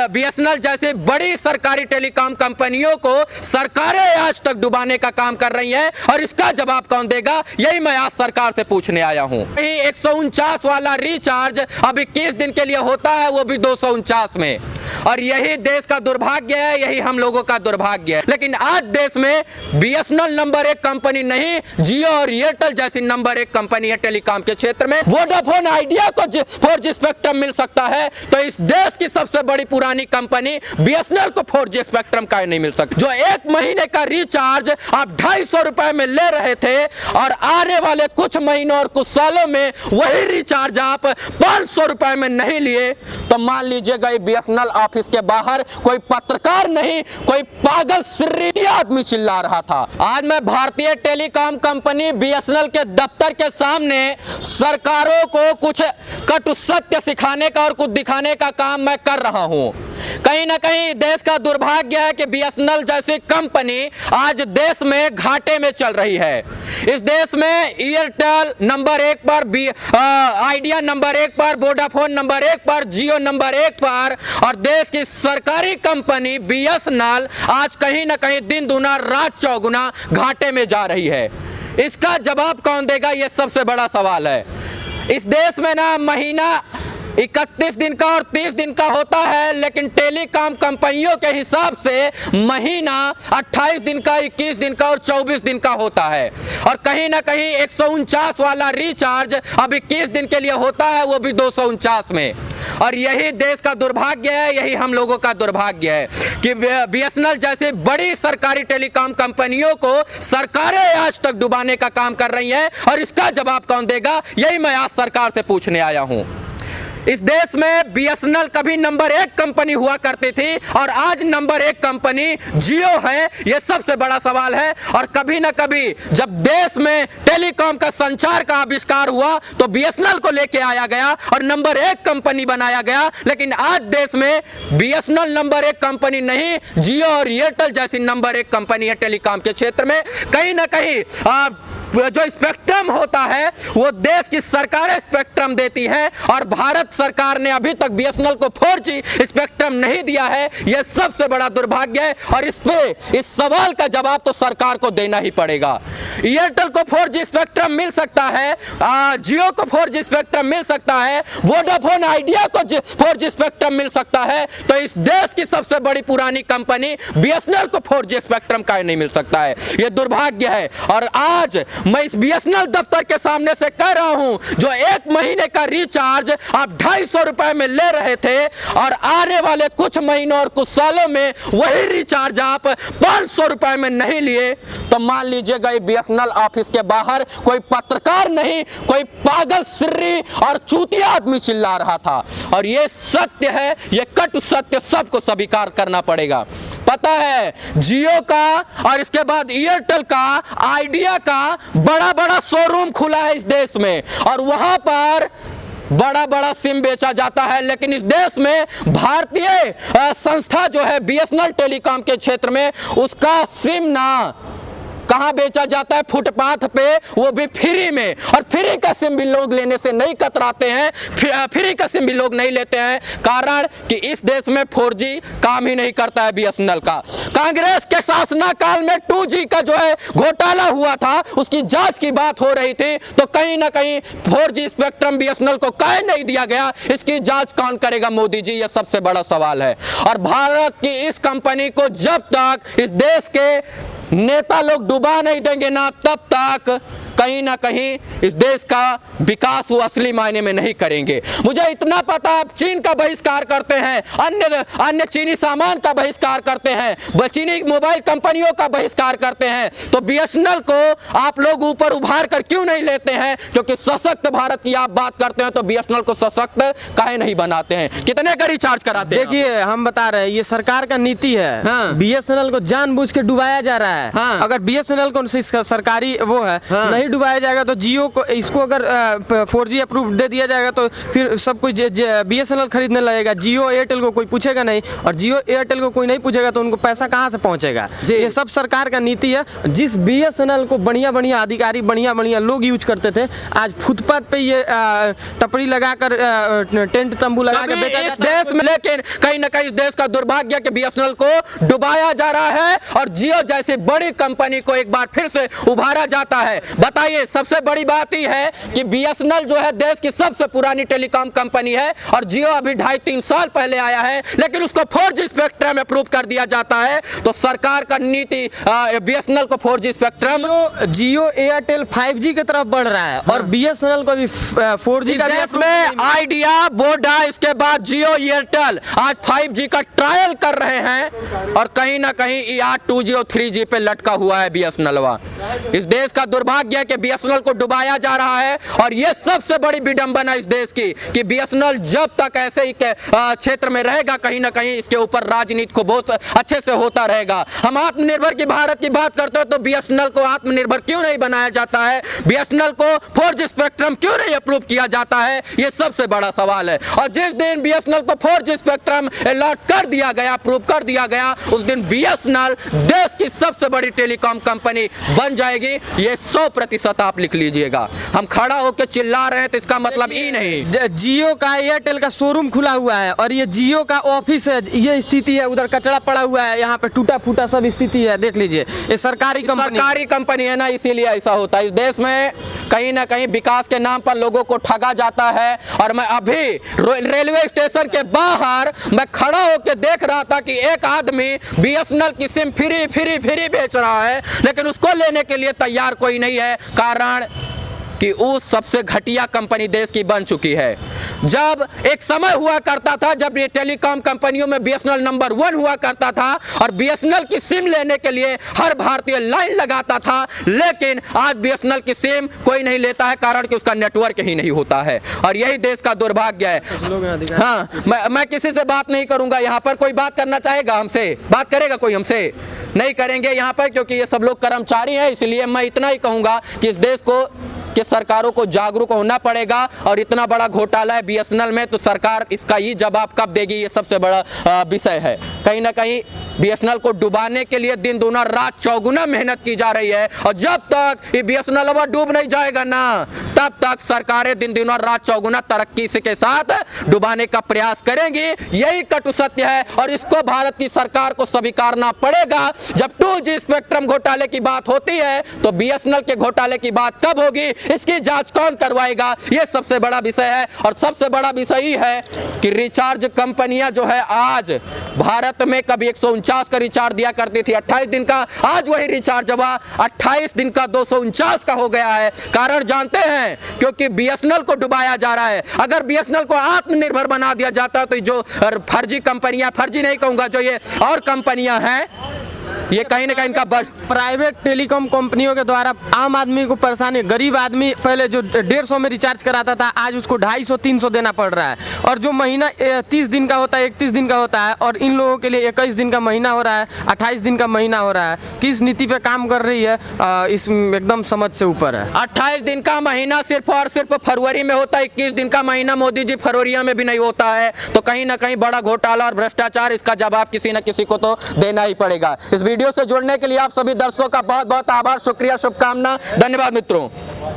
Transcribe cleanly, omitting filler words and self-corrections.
BSNL जैसे बड़ी सरकारी टेलीकॉम कंपनियों को सरकारें आज तक डुबाने का काम कर रही हैं, और इसका जवाब कौन देगा, यही मैं आज सरकार से पूछने आया हूं। 149 वाला रिचार्ज अब 21 दिन के लिए होता है, वो भी 249 में, और यही देश का दुर्भाग्य है, यही हम लोगों का दुर्भाग्य है। लेकिन आज देश में बीएसएनएल नंबर 1 कंपनी नहीं, जियो और एयरटेल जैसी नंबर 1 कंपनी है टेलीकॉम के क्षेत्र में। वोडाफोन आइडिया को 4G स्पेक्ट्रम मिल सकता है, तो इस देश की सबसे बड़ी पुरानी कंपनी बीएसएनएल को 4G स्पेक्ट्रम का नहीं मिल सकता। जो 1 महीने का रिचार्ज आप 250 रुपए में ले रहे थे, और आने वाले कुछ महीनों और कुछ सालों में वही रिचार्ज आप 500 रुपए में नहीं लिए, तो मान लीजिएगा बीएसएनएल ऑफिस के बाहर कोई पत्रकार नहीं, कोई पागल सिर्री आदमी चिल्ला रहा था। आज मैं भारतीय टेलीकॉम कंपनी बीएसएनएल के दफ्तर के सामने सरकारों को कुछ कटु सत्य सिखाने का और कुछ दिखाने का काम मैं कर रहा हूं। कहीं ना कहीं देश का दुर्भाग्य है कि बीएसएनएल जैसी कंपनी आज देश में घाटे में चल रही है। इस देश में एयरटेल नंबर 1 पर, आइडिया नंबर 1 पर, वोडाफोन नंबर 1 पर, जियो नंबर 1 पर, और देश की सरकारी कंपनी बीएसएनएल आज कहीं ना कहीं दिन दुना रात चौगुना घाटे में जा रही है। इसका जवाब कौन देगा, यह सबसे बड़ा सवाल है। इस देश में ना महीना 31 दिन का और 30 दिन का होता है, लेकिन टेलीकॉम कंपनियों के हिसाब से महीना 28 दिन का, 21 दिन का और 24 दिन का होता है। और कहीं ना कहीं 149 वाला रिचार्ज अब 21 दिन के लिए होता है, वो भी 249 में, और यही देश का दुर्भाग्य है, यही हम लोगों का दुर्भाग्य है कि बीएसएनएल जैसे बड़ी सरकारी टेलीकॉम कंपनियों को सरकारें आज तक डुबाने का काम कर रही हैं, और इसका जवाब कौन देगा, यही मैं आज सरकार से पूछने आया हूं। इस देश में बीएसएनएल कभी नंबर 1 कंपनी हुआ करती थी, और आज नंबर 1 कंपनी जियो है, यह सबसे बड़ा सवाल है। और कभी ना कभी जब देश में टेलीकॉम का संचार का आविष्कार हुआ, तो बीएसएनएल को लेके आया गया और नंबर 1 कंपनी बनाया गया। लेकिन आज देश में बीएसएनएल नंबर 1 कंपनी नहीं, जियो और एयरटेल जैसी नंबर 1 कंपनी है टेलीकॉम के क्षेत्र में। कहीं ना कहीं जो स्पेक्ट्रम होता है वो देश की सरकारें स्पेक्ट्रम देती है, और भारत सरकार ने अभी तक बीएसएनएल को 4G स्पेक्ट्रम नहीं दिया है। यह सबसे बड़ा दुर्भाग्य है, और इस सवाल का जवाब तो सरकार को देना ही पड़ेगा। एयरटेल को 4G स्पेक्ट्रम मिल सकता है, जियो को 4G स्पेक्ट्रम मिल सकता है, वोडाफोन आइडिया को 4G स्पेक्ट्रम मिल सकता है, तो इस देश की सबसे बड़ी पुरानी कंपनी बीएसएनएल को 4G स्पेक्ट्रम का नहीं मिल सकता है। यह दुर्भाग्य है, और आज मैं इस बीएसएनएल दफ्तर के सामने से कह रहा हूं, जो 1 महीने का रिचार्ज आप 250 रुपए में ले रहे थे, और आने वाले कुछ महीनों और कुछ सालों में वही रिचार्ज आप 500 रुपए में नहीं लिए, तो मान लीजिएगा बीएसएनएल ऑफिस के बाहर कोई पत्रकार नहीं, कोई पागल सिर्री और चूतिया आदमी चिल्ला रहा था। और ये सत्य है, ये कटु सत्य सबको स्वीकार करना पड़ेगा। पता है, जियो का और इसके बाद एयरटेल का, आइडिया का बड़ा बड़ा शोरूम खुला है इस देश में, और वहां पर बड़ा बड़ा सिम बेचा जाता है। लेकिन इस देश में भारतीय संस्था जो है बीएसएनएल टेलीकॉम के क्षेत्र में, उसका सिम ना कहाँ बेचा जाता है, फुटपाथ पे, वो भी फ्री में। और फ्री का सिम भी लोग लेने से नहीं कतराते हैं, फ्री का सिम भी लोग नहीं लेते हैं, कारण कि इस देश में 4G काम ही नहीं करता है बीएसएनएल का। कांग्रेस के शासनकाल में 2G का जो है घोटाला हुआ था, उसकी जांच की बात हो रही थी, तो कहीं ना कहीं 4G स्पेक्ट्रम बीएसएनएल को काहे नहीं दिया गया, इसकी जांच कौन करेगा, मोदी जी, यह सबसे बड़ा सवाल है। और भारत की इस कंपनी को जब तक इस देश के नेता लोग डुबा नहीं देंगे ना, तब तक कहीं ना कहीं इस देश का विकास वो असली मायने में नहीं करेंगे। मुझे इतना पता, आप चीन का बहिष्कार करते हैं, अन्य चीनी सामान का बहिष्कार करते हैं, चीनी मोबाइल कंपनियों का बहिष्कार करते हैं, तो बीएसएनएल को आप लोग ऊपर उभार कर क्यों नहीं लेते हैं? क्योंकि सशक्त भारत की आप बात करते हैं, तो बीएसएनएल को सशक्त काहे नहीं बनाते हैं? कितने का रिचार्ज कराते हैं? देखिए, हम बता रहे हैं, ये सरकार का नीति है। हाँ। बीएसएनएल को जानबूझ के डुबाया जा रहा है। हाँ। अगर बीएसएनएल को सरकारी वो है, नहीं नहीं डुबाया जाएगा तो जियो को इसको अगर 4G अप्रूव दे दिया जाएगा तो फिर सब कुछ BSNL खरीदने लगेगा। जियो एयरटेल को कोई पूछेगा नहीं, और जियो एयरटेल को कोई नहीं पूछेगा तो उनको पैसा कहाँ से पहुँचेगा। ये सब सरकार का नीति है। जिस BSNL को बढ़िया बढ़िया अधिकारी बढ़िया बढ़िया लोग यूज करते थे, आज फुटपाथ पे ये टपरी लगाकर टेंट तंबू लगा के बेचा इस जाता है। देश में, लेकिन कहीं ना कहीं इस देश का दुर्भाग्य कि BSNL को डुबाया जा रहा है और जियो जैसी बड़ी कंपनी को एक बार फिर से उभारा जाता है। बताइए, सबसे बड़ी बात यह है कि BSNL जो है देश की सबसे पुरानी टेलीकॉम कंपनी है और जियो अभी 2.5-3 साल पहले आया है, लेकिन उसको 4G स्पेक्ट्रम अप्रूव कर दिया जाता है। तो सरकार का नीति BSNL को 4G spectrum, Jio Airtel 5G की तरफ बढ़ रहा है और BSNL को भी 4G का देश में आइडिया, वोडा, इसके बाद जियो एयरटेल आज 5G का ट्रायल कर रहे हैं और कहीं ना कहीं ये आज 2G और 3G पे लटका हुआ है BSNL। इस देश का दुर्भाग्य है कि BSNL को डुबाया जा रहा है और ये सबसे बड़ी विडंबना इस देश की कि BSNL जब तक ऐसे ही क्षेत्र में रहेगा, कहीं ना कहीं इसके ऊपर राजनीति को बहुत अच्छे से होता रहेगा। हम आत्मनिर्भर की भारत की बात करते हो तो BSNL को आत्मनिर्भर क्यों नहीं बनाया जाता है? BSNL को 4G स्पेक्ट्रम क्यों नहीं अप्रूव किया जाता है? ये सबसे बड़ा सवाल है। और जिस दिन BSNL को 4G स्पेक्ट्रम अलॉट कर दिया गया, अप्रूव कर दिया गया, उस दिन BSNL देश की सबसे बड़ी टेलीकॉम कंपनी बन जाएगी। ये 100% आप लिख लीजिएगा। हम खड़ा होकर चिल्ला रहे हैं तो इसका मतलब ये नहीं। जियो का एयरटेल का शोरूम खुला हुआ है और ये जियो का ऑफिस है। ये स्थिति है, उधर कचरा पड़ा हुआ है, यहाँ पे टूटा फूटा सब स्थिति है। देख लीजिए, ये सरकारी कंपनी है ना, इसीलिए ऐसा होता है। इस देश में कहीं ना कहीं विकास के नाम पर लोगों को ठगा जाता है। और मैं अभी रेलवे स्टेशन के बाहर मैं खड़ा होकर देख रहा था कि एक आदमी BSNL की सिम फ्री बेच रहा है, लेकिन उसको लेने के लिए तैयार कोई नहीं है। कारण कि वो सबसे घटिया कंपनी देश की बन चुकी है। जब एक समय हुआ करता था जब ये टेलीकॉम कंपनियों में BSNL नंबर 1 हुआ करता था और BSNL की सिम लेने के लिए हर भारतीय लाइन लगाता था, लेकिन आज BSNL की सिम कोई नहीं लेता है, कारण कि उसका नेटवर्क ही नहीं होता है। और यही देश का दुर्भाग्य है। हाँ, मैं किसी से बात नहीं करूंगा। यहाँ पर कोई बात करना चाहेगा हमसे? बात करेगा कोई हमसे? नहीं करेंगे यहाँ पर, क्योंकि ये सब लोग कर्मचारी हैं। इसलिए मैं इतना ही कहूँगा कि इस देश को कि सरकारों को जागरूक होना पड़ेगा। और इतना बड़ा घोटाला है BSNL में, तो सरकार इसका ये जवाब कब देगी, ये सबसे बड़ा विषय है। कहीं ना कहीं BSNL को डुबाने के लिए दिन दूना रात चौगुना मेहनत की जा रही है और जब तक ये BSNL अब डूब नहीं जाएगा ना, तब तक सरकारें दिन दूना रात चौगुना तरक्की के साथ डुबाने का प्रयास करेंगी। यही कटु सत्य है और इसको भारत की सरकार को स्वीकारना पड़ेगा। जब 2G स्पेक्ट्रम घोटाले की बात होती है तो BSNL के घोटाले की बात कब होगी, इसकी जांच कौन करवाएगा, ये सबसे बड़ा विषय है। और सबसे बड़ा विषय ही है कि रिचार्ज कंपनियां जो है आज भारत में कभी 149 का रिचार्ज दिया करती थी 28 दिन का, आज वही रिचार्ज हुआ 28 दिन का 249 का हो गया है। कारण जानते हैं, क्योंकि BSNL को डुबाया जा रहा है। अगर BSNL को आत्मनिर्भर बना दिया जाता तो जो फर्जी कंपनियां, फर्जी नहीं कहूंगा, जो ये और कंपनियां हैं, ये कहीं ना कहीं इनका प्राइवेट टेलीकॉम कंपनियों के द्वारा आम आदमी को परेशानी। गरीब आदमी पहले जो 150 में रिचार्ज कराता था, आज उसको 250-300 देना पड़ रहा है। और जो महीना 30 दिन का होता है, 31 दिन का होता है, और इन लोगों के लिए 21 दिन का महीना हो रहा है, 28 दिन का महीना हो रहा है। किस नीति पे काम कर रही है, इस एकदम समझ से ऊपर है। 28 दिन का महीना सिर्फ और सिर्फ फरवरी में होता है, 21 दिन का महीना मोदी जी फरवरी में भी नहीं होता है। तो कहीं ना कहीं बड़ा घोटाला और भ्रष्टाचार, इसका जवाब किसी न किसी को तो देना ही पड़ेगा। इस वीडियो से जुड़ने के लिए आप सभी दर्शकों का बहुत बहुत आभार, शुक्रिया, शुभकामना, धन्यवाद मित्रों।